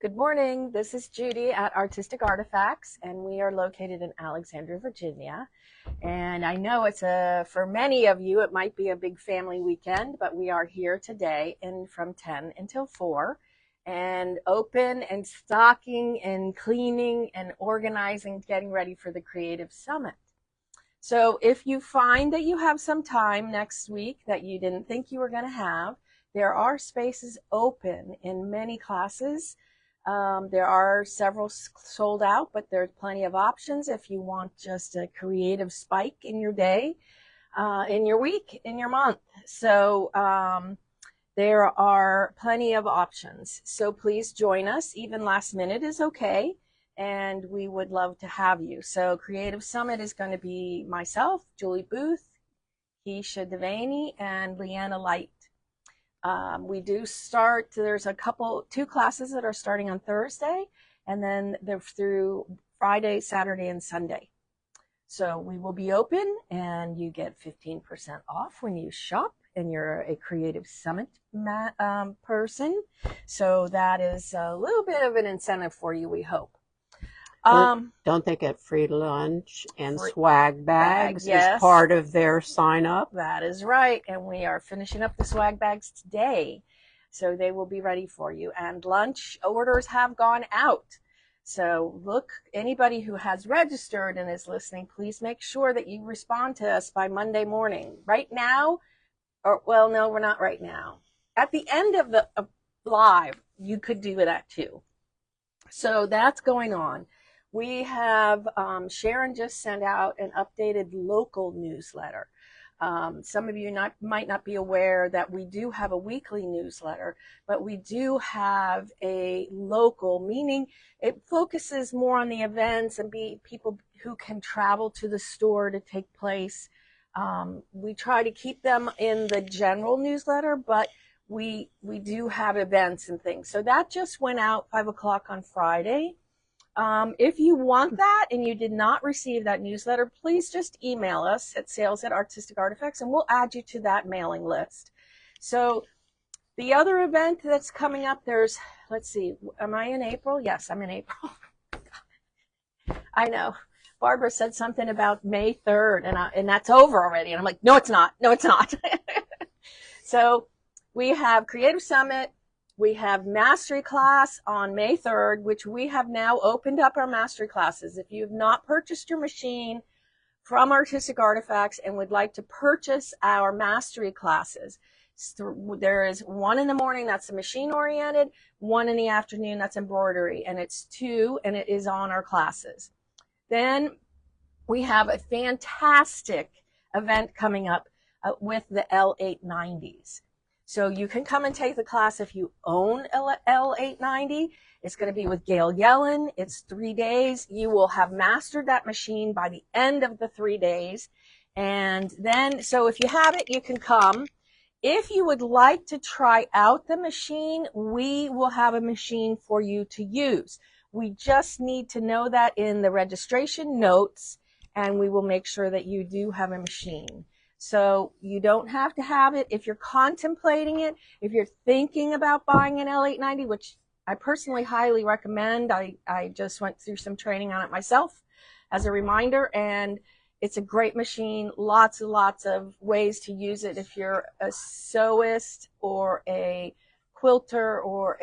Good morning. This is Judy at Artistic Artifacts, and we are located in Alexandria, Virginia. And I know for many of you, it might be a big family weekend, but we are here today and from 10 until 4 and open and stocking and cleaning and organizing, getting ready for the Creative Summit. So if you find that you have some time next week that you didn't think you were going to have, there are spaces open in many classes. There are several sold out, but there's plenty of options if you want just a creative spike in your day, in your week, in your month. So there are plenty of options. So please join us. Even last minute is okay, and we would love to have you. So Creative Summit is going to be myself, Julie Booth, Keisha Devaney, and Leanna Light. We do start, there's two classes that are starting on Thursday, and then they're through Friday, Saturday, and Sunday. So we will be open, and you get 15% off when you shop, and you're a Creative Summit person. So that is a little bit of an incentive for you, we hope. Don't they get free lunch and swag bags yes, as part of their sign up? That is right. And we are finishing up the swag bags today. So they will be ready for you. And lunch orders have gone out. So look, anybody who has registered and is listening, please make sure that you respond to us by Monday morning. Right now, well, no, we're not right now. At the end of the live, you could do that too. So that's going on. We have, Sharon just sent out an updated local newsletter. Some of you might not be aware that we do have a weekly newsletter, but we do have a local, meaning it focuses more on the events and people who can travel to the store to take place. We try to keep them in the general newsletter, but we do have events and things. So that just went out 5 o'clock on Friday. If you want that and you did not receive that newsletter, please just email us at sales@artisticartifacts and we'll add you to that mailing list. So the other event that's coming up, let's see, am I in April? Yes, I'm in April. I know. Barbara said something about May 3rd and that's over already. And I'm like, no, it's not. No, it's not. So we have Creative Summit. We have Mastery Class on May 3rd, which we have now opened up our Mastery Classes. If you have not purchased your machine from Artistic Artifacts and would like to purchase our Mastery Classes, there is one in the morning that's machine-oriented, one in the afternoon that's embroidery, and it's 2, and it is on our classes. Then we have a fantastic event coming up with the L890s. So you can come and take the class if you own L890. It's going to be with Gail Yellen. It's 3 days. You will have mastered that machine by the end of the 3 days. And then, so if you have it, you can come. If you would like to try out the machine, we will have a machine for you to use. We just need to know that in the registration notes, and we will make sure that you do have a machine. So you don't have to have it. If you're contemplating it, if you're thinking about buying an L890, which I personally highly recommend, I just went through some training on it myself as a reminder, and it's a great machine. Lots and lots of ways to use it if you're a sewist or a quilter or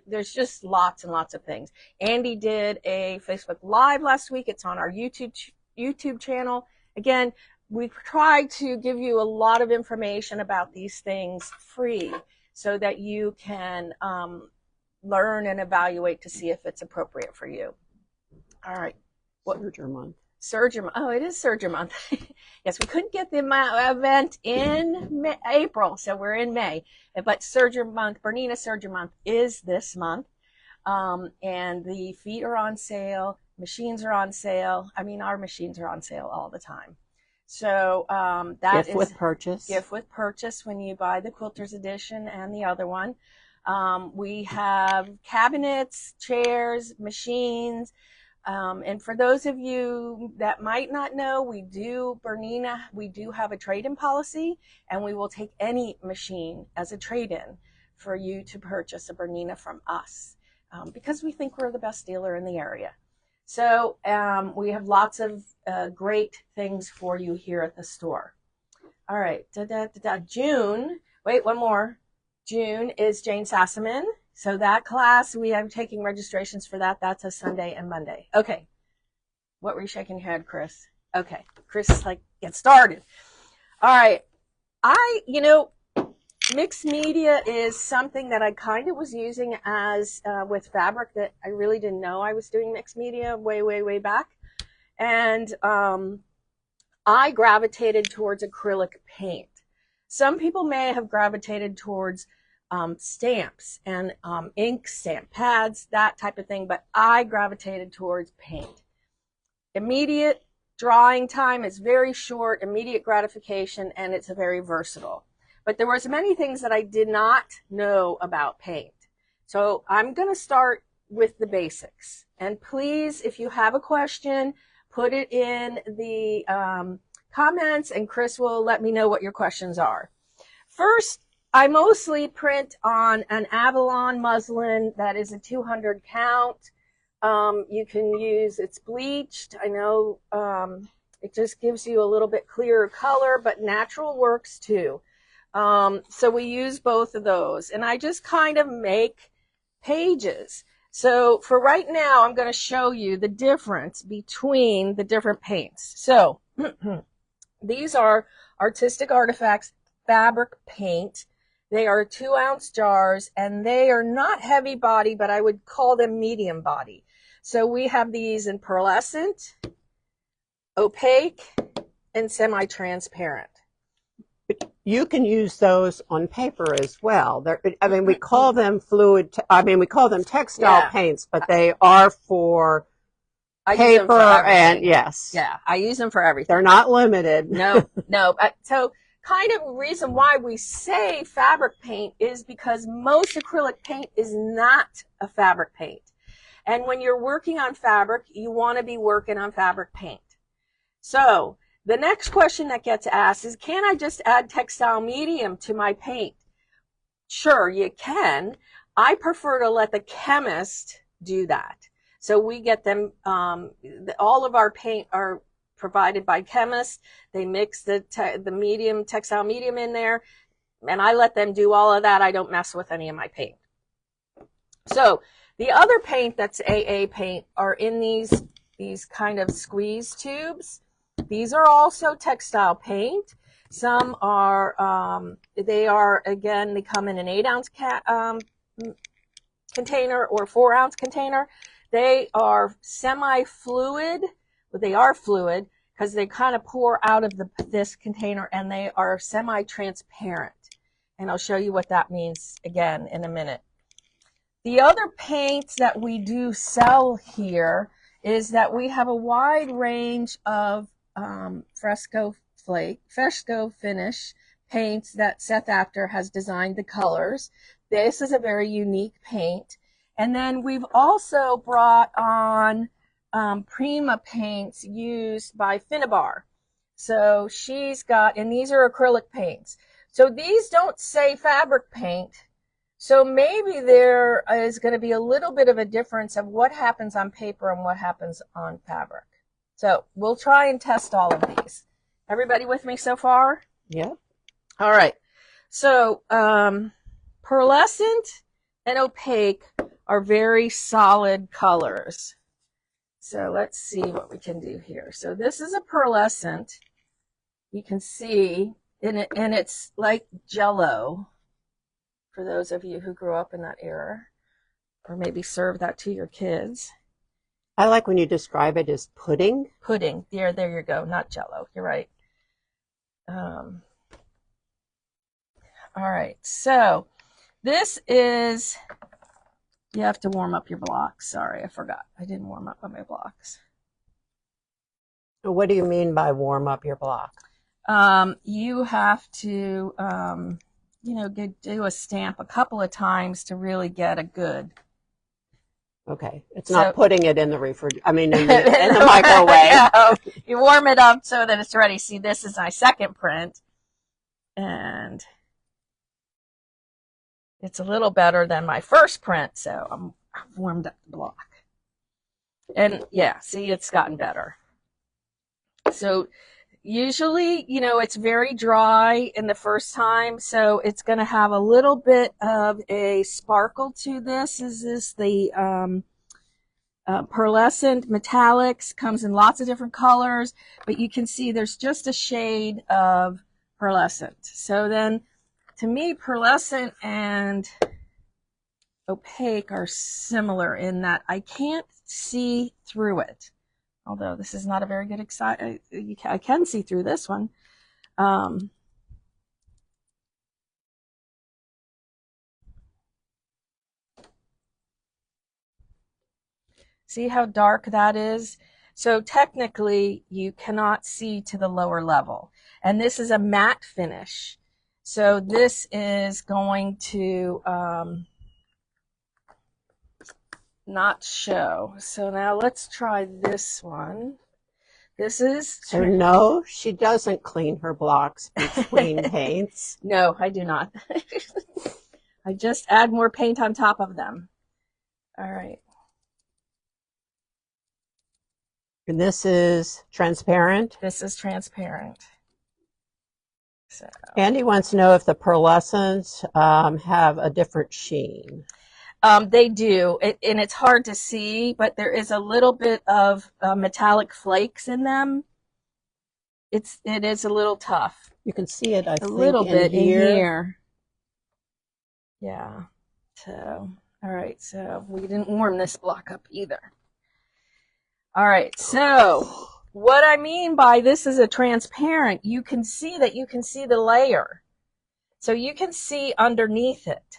there's just lots and lots of things. Andy did a Facebook Live last week. It's on our YouTube channel. Again, we try to give you a lot of information about these things free so that you can learn and evaluate to see if it's appropriate for you. All right. Serger month. Serger month. Oh, it is Serger month. Yes, we couldn't get the event in April, so we're in May. But Serger month, Bernina Serger month is this month. And the feet are on sale. Machines are on sale. I mean, our machines are on sale all the time. So that gift with purchase. Gift with purchase when you buy the Quilters Edition and the other one. We have cabinets, chairs, machines. And for those of you that might not know, Bernina, we do have a trade-in policy, and we will take any machine as a trade-in for you to purchase a Bernina from us. because we think we're the best dealer in the area. So we have lots of great things for you here at the store. All right, June, wait, one more. June is Jane Sassaman. So that class, we have taking registrations for that. That's a Sunday and Monday. Okay. What were you shaking your head, Chris? Okay. Chris is like, get started. All right. Mixed media is something that I kind of was using as with fabric that I really didn't know I was doing mixed media way, way, way back. And I gravitated towards acrylic paint. Some people may have gravitated towards stamps and ink, stamp pads, that type of thing, but I gravitated towards paint. Immediate drying time is very short, immediate gratification, and it's very versatile. But there was many things that I did not know about paint. So I'm going to start with the basics. And please, if you have a question, put it in the comments, and Chris will let me know what your questions are. First, I mostly print on an Avalon muslin that is a 200 count. You can use, it's bleached. I know it just gives you a little bit clearer color, but natural works too. So we use both of those, and I just kind of make pages. So for right now, I'm going to show you the difference between the different paints. So these are Artistic Artifacts fabric paint. They are 2-ounce jars, and they are not heavy body, but I would call them medium body. So we have these in pearlescent, opaque, and semi-transparent. You can use those on paper as well. We call them we call them textile paints, but they are for paper and yes. Yeah, I use them for everything. They're not limited. No. So kind of reason why we say fabric paint is because most acrylic paint is not a fabric paint. And when you're working on fabric, you want to be working on fabric paint. So the next question that gets asked is, can I just add textile medium to my paint? Sure, you can. I prefer to let the chemist do that. So we get them, all of our paint are provided by chemists. They mix the textile medium in there, and I let them do all of that. I don't mess with any of my paint. So the other paint that's AA paint are in these kind of squeeze tubes. These are also textile paint. Some are, they come in an 8-ounce container or 4-ounce container. They are semi-fluid, but they are fluid because they kind of pour out of this container, and they are semi-transparent. And I'll show you what that means again in a minute. The other paints that we do sell here is that we have a wide range of Fresco Finish paints that Seth After has designed the colors. This is a very unique paint. And then we've also brought on Prima paints used by Finnabar. So she's got, and these are acrylic paints. So these don't say fabric paint. So maybe there is going to be a little bit of a difference of what happens on paper and what happens on fabric. So we'll try and test all of these. Everybody with me so far? Yeah. All right. So pearlescent and opaque are very solid colors. So let's see what we can do here. So this is a pearlescent. You can see in it, and it's like Jell-O for those of you who grew up in that era, or maybe serve that to your kids. I like when you describe it as pudding. Pudding. There you go. Not Jell-O. You're right. All right. So this is, you have to warm up your blocks. Sorry, I forgot. I didn't warm up my blocks. What do you mean by warm up your block? You have to, do a stamp a couple of times to really get a good. Okay, it's not putting it in the refrigerator. I mean, in the microwave. No, you warm it up so that it's ready. See, this is my second print, and it's a little better than my first print. So I'm warmed up the block. And yeah, see, it's gotten better. So usually, you know, it's very dry in the first time, so it's going to have a little bit of a sparkle to this. Is this the pearlescent metallics? Comes in lots of different colors, but you can see there's just a shade of pearlescent. So then, to me, pearlescent and opaque are similar in that I can't see through it. Although this is not a very good I can see through this one. See how dark that is? So technically, you cannot see to the lower level. And this is a matte finish. So this is going to not show. So now let's try this one. This is... So no, she doesn't clean her blocks between paints. No, I do not. I just add more paint on top of them. All right. And this is transparent? This is transparent. So. Andy wants to know if the pearlescents have a different sheen. They do, and it's hard to see, but there is a little bit of metallic flakes in them. It is a little tough. You can see it, I think, a little bit in here. here. Yeah. So, all right. So we didn't warm this block up either. All right. So what I mean by this is a transparent, you can see that you can see the layer. So you can see underneath it.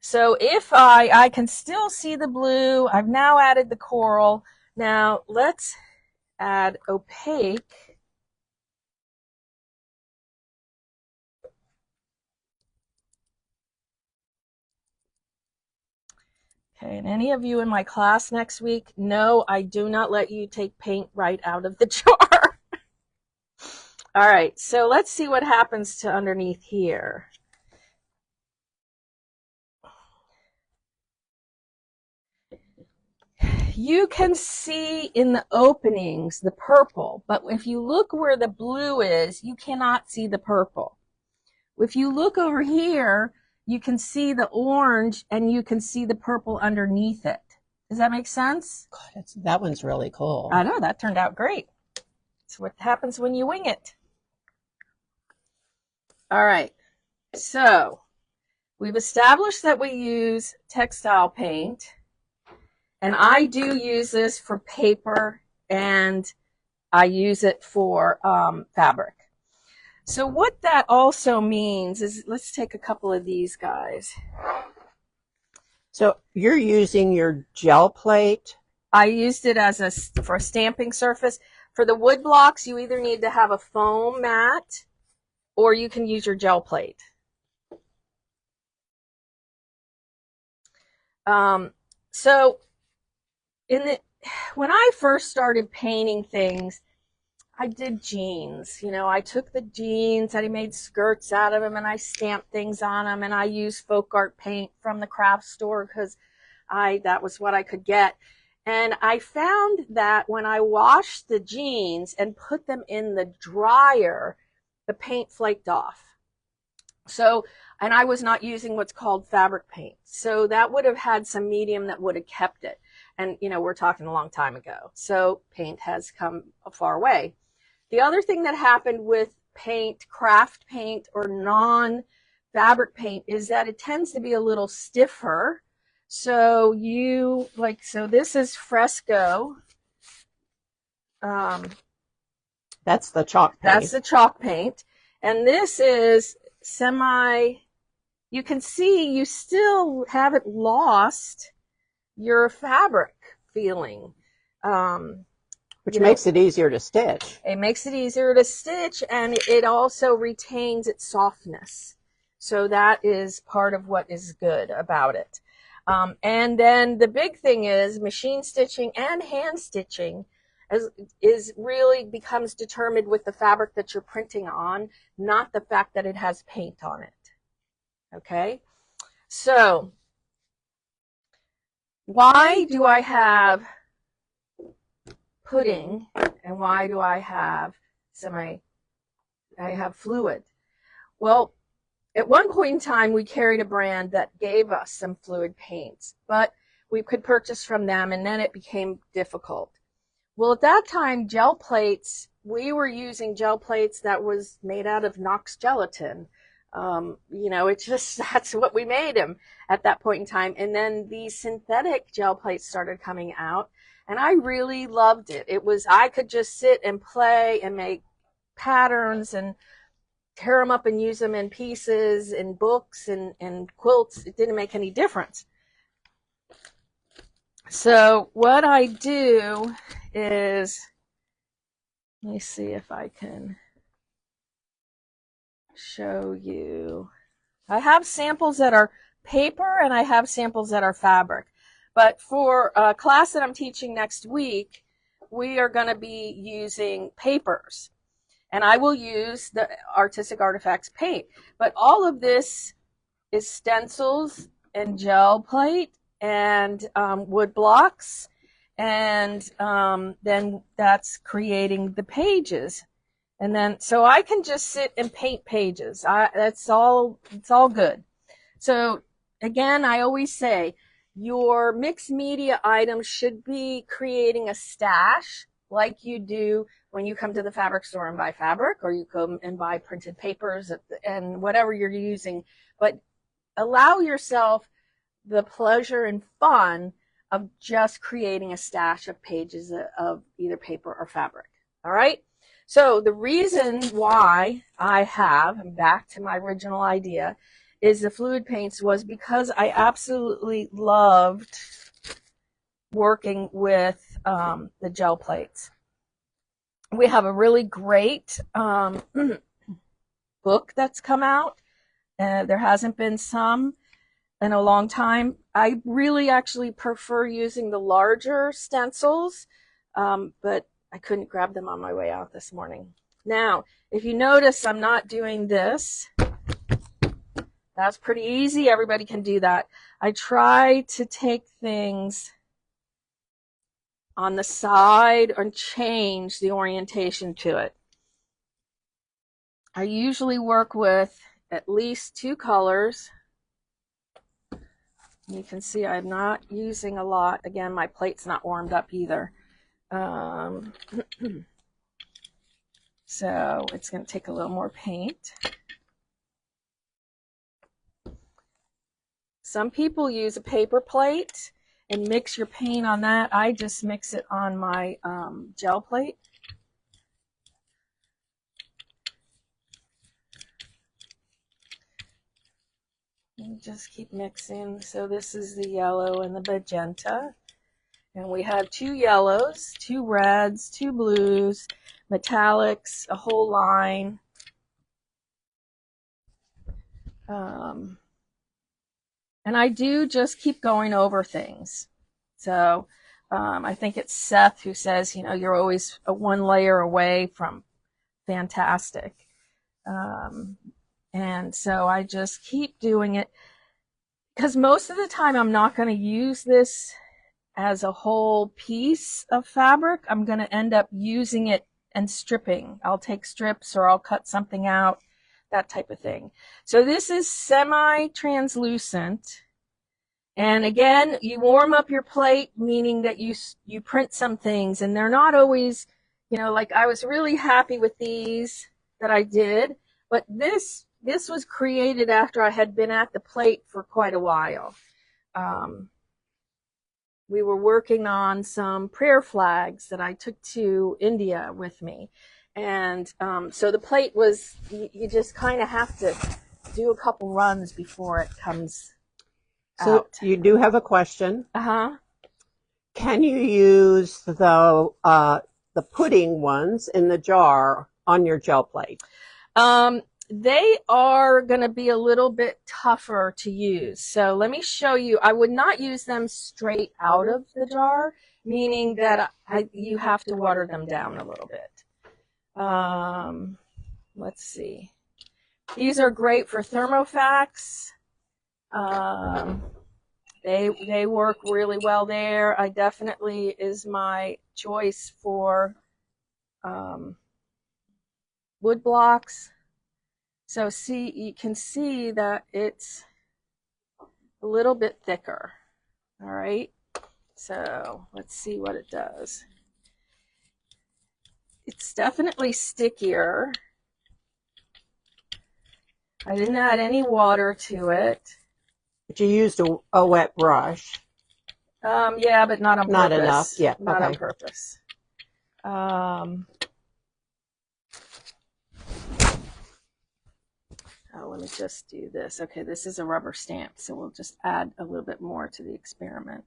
So if I can still see the blue, I've now added the coral. Now let's add opaque. Okay, and any of you in my class next week, no, I do not let you take paint right out of the jar. All right, so let's see what happens to underneath here. You can see in the openings the purple, but if you look where the blue is, you cannot see the purple. If you look over here, you can see the orange and you can see the purple underneath it. Does that make sense? God, that one's really cool. I know, that turned out great. It's what happens when you wing it. All right, so we've established that we use textile paint. And I do use this for paper, and I use it for fabric. So what that also means is, let's take a couple of these guys. So you're using your gel plate? I used it as for a stamping surface. For the wood blocks, you either need to have a foam mat, or you can use your gel plate. When I first started painting things, I did jeans. You know, I took the jeans and I made skirts out of them and I stamped things on them, and I used folk art paint from the craft store because that was what I could get. And I found that when I washed the jeans and put them in the dryer, the paint flaked off. So, and I was not using what's called fabric paint. So that would have had some medium that would have kept it. And, you know, we're talking a long time ago. So paint has come a far way. The other thing that happened with paint, craft paint or non-fabric paint, is that it tends to be a little stiffer. So so this is Fresco. That's the chalk paint. That's the chalk paint. And this is you can see you still haven't lost your fabric feeling. Which makes it easier to stitch. It makes it easier to stitch, and it also retains its softness. So that is part of what is good about it. And then the big thing is machine stitching and hand stitching really becomes determined with the fabric that you're printing on, not the fact that it has paint on it. Okay? So why do I have pudding and why do I have I have fluid? Well, at one point in time, we carried a brand that gave us some fluid paints, but we could purchase from them, and then it became difficult. Well, at that time, gel plates, we were using gel plates that was made out of Knox gelatin. It's just, that's what we made them at that point in time. And then these synthetic gel plates started coming out, and I really loved it. I could just sit and play and make patterns and tear them up and use them in pieces, in books and quilts. It didn't make any difference. So what I do is, let me see if I can show you. I have samples that are paper and I have samples that are fabric. But for a class that I'm teaching next week, we are going to be using papers. And I will use the Artistic Artifacts paint. But all of this is stencils and gel plate and wood blocks. And then that's creating the pages. And then, so I can just sit and paint pages. It's all good. So again, I always say your mixed media items should be creating a stash like you do when you come to the fabric store and buy fabric, or you come and buy printed papers and whatever you're using. But allow yourself the pleasure and fun of just creating a stash of pages of either paper or fabric. All right? So the reason why I'm back to my original idea, is the fluid paints was because I absolutely loved working with the gel plates. We have a really great book that's come out. There hasn't been some in a long time. I really actually prefer using the larger stencils, but I couldn't grab them on my way out this morning. Now, if you notice, I'm not doing this. That's pretty easy. Everybody can do that. I try to take things on the side and change the orientation to it. I usually work with at least 2 colors. You can see I'm not using a lot. Again, my plate's not warmed up either. So it's going to take a little more paint. Some people use a paper plate and mix your paint on that. I just mix it on my gel plate. And just keep mixing. So this is the yellow and the magenta. And we have 2 yellows, 2 reds, 2 blues, metallics, a whole line. And I do just keep going over things. So I think it's Seth who says, you're always 1 layer away from fantastic. And so I just keep doing it, because most of the time I'm not going to use this as a whole piece of fabric. I'm going to end up using it and stripping. I'll take strips or I'll cut something out, that type of thing. So this is semi-translucent. And again, you warm up your plate, meaning that you print some things, and they're not always, like I was really happy with these that I did, but this was created after I had been at the plate for quite a while. We were working on some prayer flags that I took to India with me. And so the plate was, you just kind of have to do a couple runs before it comes out. So you do have a question. Uh-huh. Can you use the pudding ones in the jar on your gel plate? They are going to be a little bit tougher to use. So let me show you. I would not use them straight out of the jar, meaning that you have to water them down a little bit. Let's see. These are great for thermofacts. They work really well there. I definitely is my choice for wood blocks. So see, you can see that it's a little bit thicker. All right. So let's see what it does. It's definitely stickier. I didn't add any water to it. But you used a wet brush. Yeah, but not on purpose. Not enough. Yeah. Not okay. on purpose. Oh, let me just do this. Okay, this is a rubber stamp, so we'll just add a little bit more to the experiment.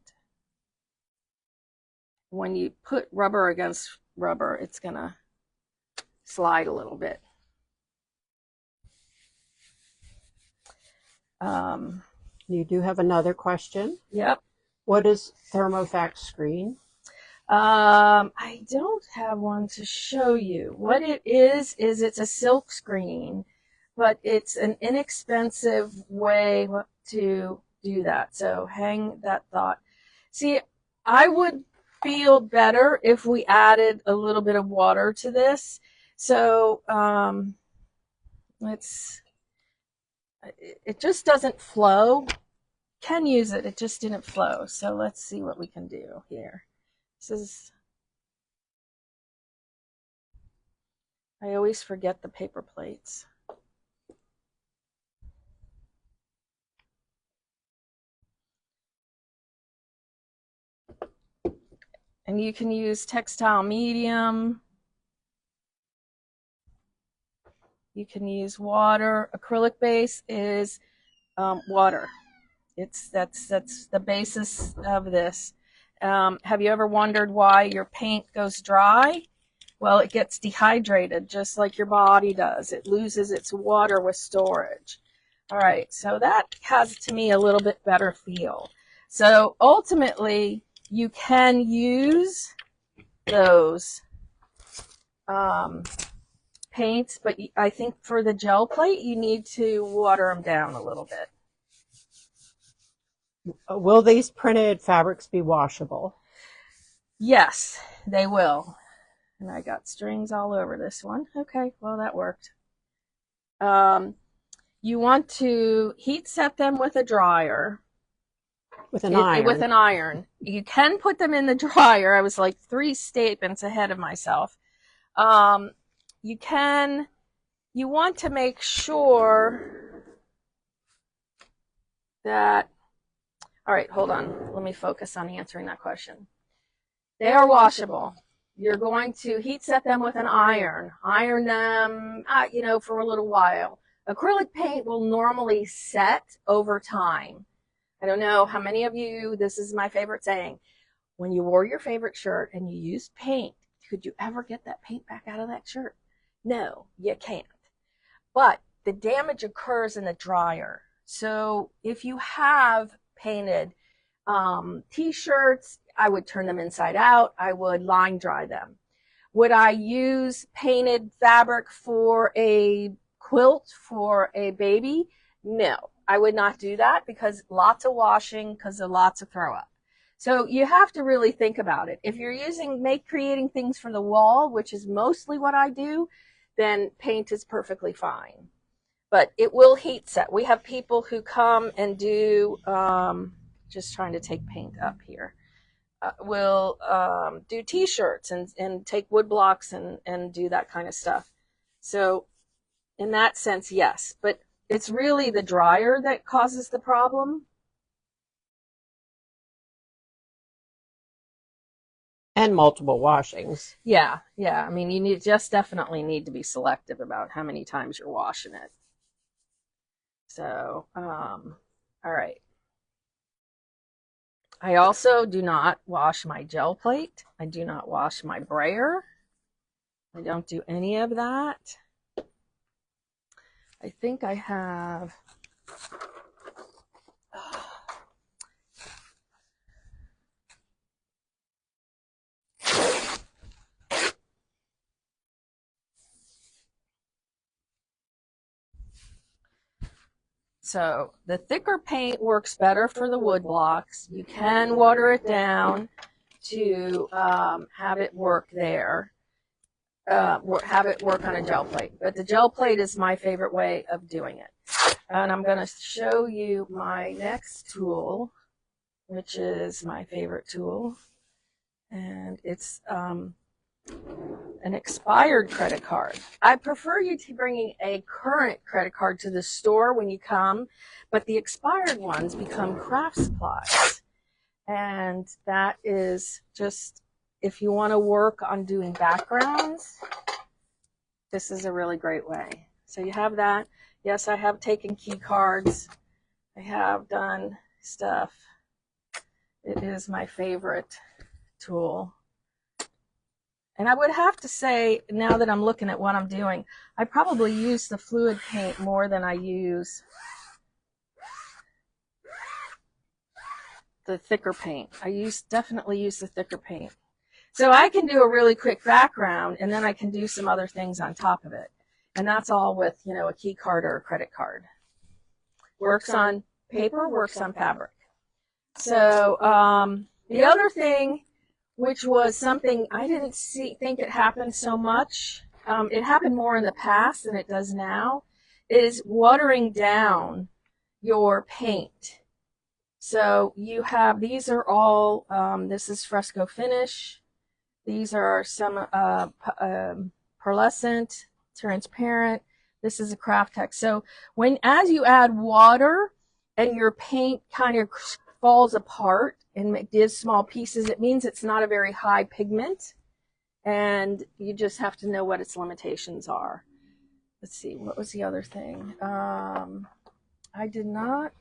When you put rubber against rubber, it's going to slide a little bit. You do have another question? Yep. What is Thermofax screen? I don't have one to show you. What it is it's a silk screen, but it's an inexpensive way to do that. So hang that thought. See, I would feel better if we added a little bit of water to this. So it just doesn't flow. Can use it, it just didn't flow. So let's see what we can do here. This is, I always forget the paper plates. And you can use textile medium. You can use water. Acrylic base is water. That's the basis of this. Have you ever wondered why your paint goes dry? Well, it gets dehydrated just like your body does. It loses its water with storage. All right, so that has to me a little bit better feel. So ultimately, you can use those paints, but I think for the gel plate, you need to water them down a little bit. Will these printed fabrics be washable? Yes, they will. And I got strings all over this one. Okay, well, that worked. You want to heat set them with a dryer. With an iron. With an iron. You can put them in the dryer. I was like 3 statements ahead of myself. You want to make sure that, all right, hold on. Let me focus on answering that question. They are washable. You're going to heat set them with an iron. Iron them, for a little while. Acrylic paint will normally set over time. I don't know how many of you, this is my favorite saying, when you wore your favorite shirt and you used paint, could you ever get that paint back out of that shirt? No, you can't. But the damage occurs in the dryer. So if you have painted t-shirts, I would turn them inside out. I would line dry them. Would I use painted fabric for a quilt for a baby? No, I would not do that because lots of washing, because of lots of throw up. So you have to really think about it. If you're creating things for the wall, which is mostly what I do, then paint is perfectly fine. But it will heat set. We have people who come and do, just trying to take paint up here, will do t-shirts and take wood blocks and do that kind of stuff. So in that sense, yes. But it's really the dryer that causes the problem. And multiple washings. Yeah. I mean, you definitely need to be selective about how many times you're washing it. So, all right. I also do not wash my gel plate. I do not wash my brayer. I don't do any of that. I think I have... So the thicker paint works better for the wood blocks. You can water it down to have it work there, have it work on a gel plate. But the gel plate is my favorite way of doing it. And I'm going to show you my next tool, which is my favorite tool. And it's an expired credit card. I prefer you to bringing a current credit card to the store when you come, but the expired ones become craft supplies. And that is just, if you want to work on doing backgrounds, this is a really great way. So you have that. Yes, I have taken key cards. I have done stuff. It is my favorite tool. And I would have to say, now that I'm looking at what I'm doing, I probably use the fluid paint more than I use the thicker paint. I definitely use the thicker paint. So I can do a really quick background, and then I can do some other things on top of it. And that's all with, you know, a key card or a credit card. Works on paper, works on fabric. So the other thing, which was something I didn't think it happened so much, it happened more in the past than it does now, is watering down your paint. So you have, these are all, this is Fresco Finish. These are some pearlescent, transparent. This is a craft text. So as you add water and your paint kind of falls apart and gives small pieces, it means it's not a very high pigment, and you just have to know what its limitations are. Let's see, what was the other thing? I did not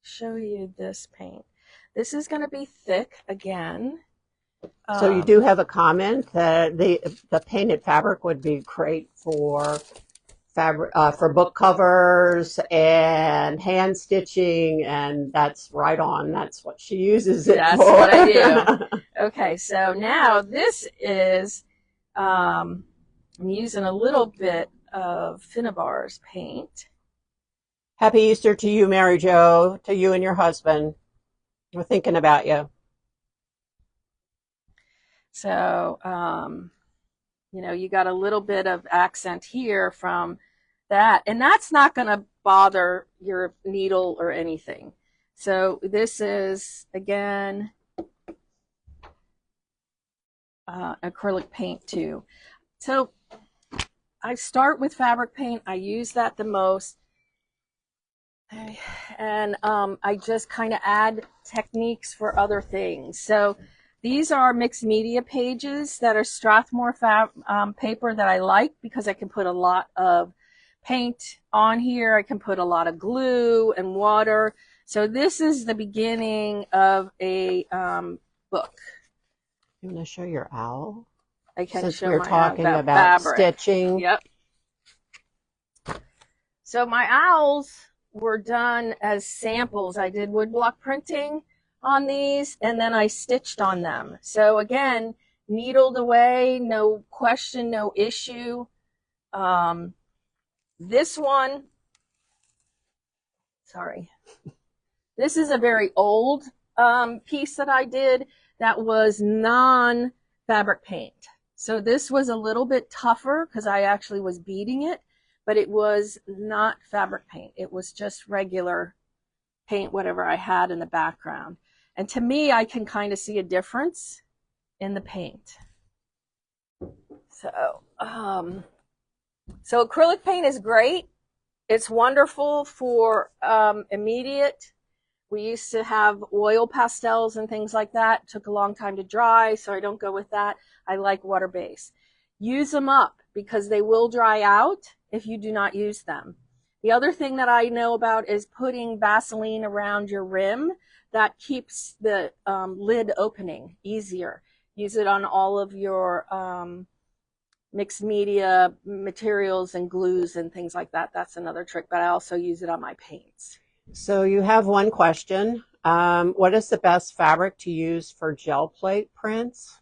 show you this paint. This is going to be thick again. So you do have a comment that the painted fabric would be great for fabric for book covers and hand stitching, and that's right on. That's what she uses it for. That's what I do. Okay, so now this is I'm using a little bit of Finnabar's paint. Happy Easter to you, Mary Jo, to you and your husband. We're thinking about you. So, you know, you got a little bit of accent here from that, and that's not going to bother your needle or anything. So this is, again, acrylic paint too. So I start with fabric paint. I use that the most. And I just kind of add techniques for other things. So these are mixed media pages that are Strathmore paper that I like because I can put a lot of paint on here. I can put a lot of glue and water. So this is the beginning of a book. You want to show your owl? I can Since show we're my talking owl about fabric. stitching. Yep. So my owls were done as samples. I did woodblock printing on these, and then I stitched on them. So again, needled away, no question, no issue. This one, sorry, this is a very old piece that I did that was non-fabric paint. So this was a little bit tougher because I actually was beading it, but it was not fabric paint. It was just regular paint, whatever I had in the background. And to me, I can kind of see a difference in the paint. So, so acrylic paint is great. It's wonderful for immediate. We used to have oil pastels and things like that. It took a long time to dry, so I don't go with that. I like water-based. Use them up because they will dry out if you do not use them. The other thing that I know about is putting Vaseline around your rim. That keeps the lid opening easier. Use it on all of your mixed media materials and glues and things like that. That's another trick, but I also use it on my paints. So you have one question. What is the best fabric to use for gel plate prints?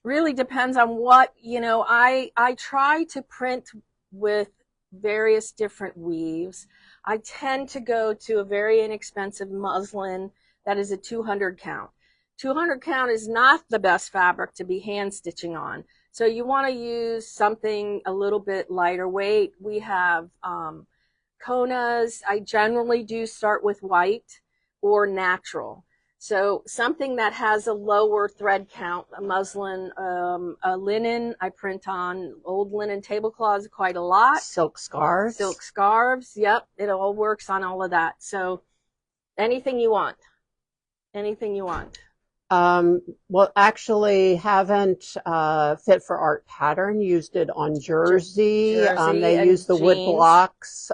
Really depends on what, you know, I try to print with various different weaves. I tend to go to a very inexpensive muslin that is a 200 count. 200 count is not the best fabric to be hand stitching on. So you want to use something a little bit lighter weight. We have Konas. I generally do start with white or natural. So something that has a lower thread count, a muslin, a linen. I print on old linen tablecloths quite a lot. Silk scarves. Silk scarves. Yep, it all works on all of that. So anything you want. Anything you want. Well, actually haven't Fit for Art pattern used it on jersey. They use the wood blocks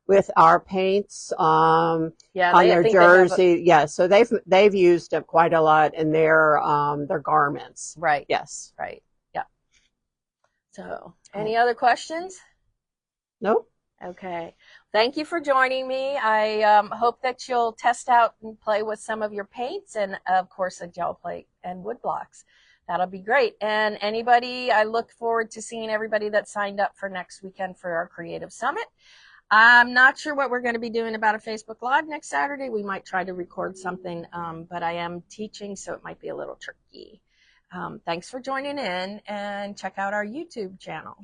with our paints on their jersey. Yeah, so they've used it quite a lot in their garments. Right. Yes. Right. Yeah. So, any other questions? Nope. Okay. Thank you for joining me. I hope that you'll test out and play with some of your paints and, of course, a gel plate and wood blocks. That'll be great. And anybody, I look forward to seeing everybody that signed up for next weekend for our Creative Summit. I'm not sure what we're going to be doing about a Facebook Live next Saturday. We might try to record something, but I am teaching, so it might be a little tricky. Thanks for joining in, and check out our YouTube channel.